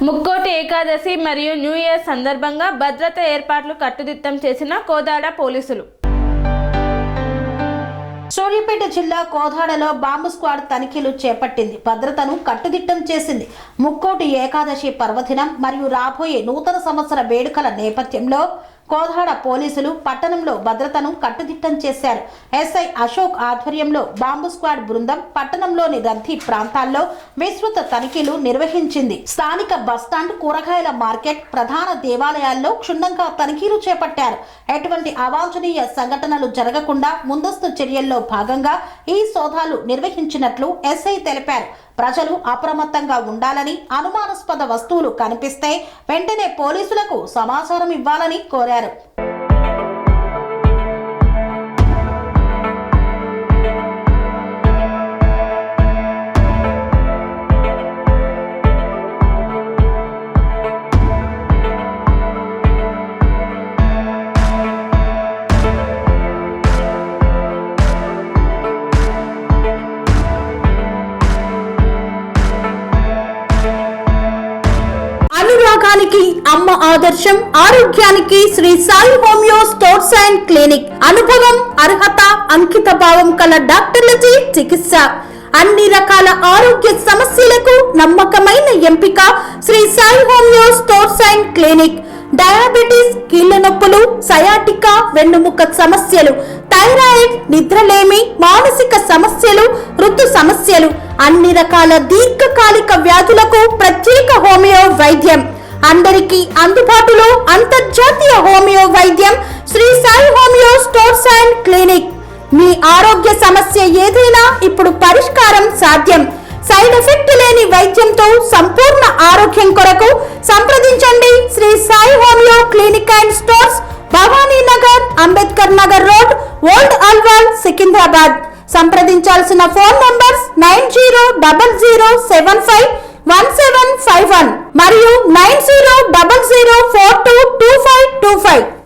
ముక్కోటి ఏకాదశి మరియు new year సందర్భంగా భద్రత ఏర్పాట్లు కట్టుదిట్టం చేసిన కోదాడ పోలీసులు. సూర్యాపేట జిల్లా కోదాడలో బాంబు స్క్వాడ్ తనిఖీలు చేపట్టింది. భద్రతను కట్టుదిట్టం చేసింది. ముక్కోటి ఏకాదశి పర్వదినం మరియు రాబోయే నూతన సంవత్సర వేడుకల నేపథ్యంలో కోదాడ పోలీసులు పట్టణంలో భద్రతను కట్టుదిట్టం చేశారు. ఎస్ఐ అశోక్ ఆధ్వర్యంలో బాంబు స్క్వాడ్ బృందం పట్టణంలోని రద్దీ ప్రాంతాల్లో విస్తృత తనిఖీలు నిర్వహించింది. స్థానిక బస్టాండ్, కూరగాయల మార్కెట్, ప్రధాన దేవాలయాల్లో క్షుణ్ణంగా తనిఖీలు చేపట్టారు. ఎటువంటి అవాంఛనీయ సంఘటనలు జరగకుండా ముందస్తు చర్యల్లో భాగంగా ఈ సోదాలు నిర్వహించినట్లు ఎస్ఐ తెలిపారు. ప్రజలు అప్రమత్తంగా ఉండాలని, అనుమానాస్పద వస్తువులు కనిపిస్తే వెంటనే పోలీసులకు సమాచారం ఇవ్వాలని కోరారు. అనురాగానికి అమ్మ ఆదర్శం, ఆరోగ్యానికి Shri Sai homeo stores and clinic. అనుభవం, అర్హత, అంకిత భావం కల డాక్టర్లచే చికిత్స. అన్ని రకాల ఆరోగ్య సమస్యలకు నమ్మకమైన ఎంపిక Shri Sai homeo stores and clinic. Diabetes, కీళ్ల నొప్పులు, సయాటికా, వెన్నుముక సమస్యలు, థైరాయిడ్, నిద్రలేమి, మానసిక సమస్యలు, ఋతు సమస్యలు, అన్ని రకాల దీర్ఘకాలిక వ్యాధులకు ప్రత్యేక హోమియో వైద్యం. అందరికీ అందుబాటులో అంతర్జాతీయ హోమియో వైద్యం Sri Sai homeo stores and clinic. మీ ఆరోగ్య సమస్య ఏదైనా ఇప్పుడు పరిష్కారం సాధ్యం. సైడ్ ఎఫెక్ట్ లేని వైద్యంతో సంపూర్ణ ఆరోగ్యం కొరకు సంప్రదించండి Sri Sai homeo clinic and stores, Bhavani Nagar, Ambedkar Nagar road, old Alwal, Secunderabad. సంప్రదించాల్సిన ఫోన్ నంబర్స్ 9000751751 మరియు 9000422525.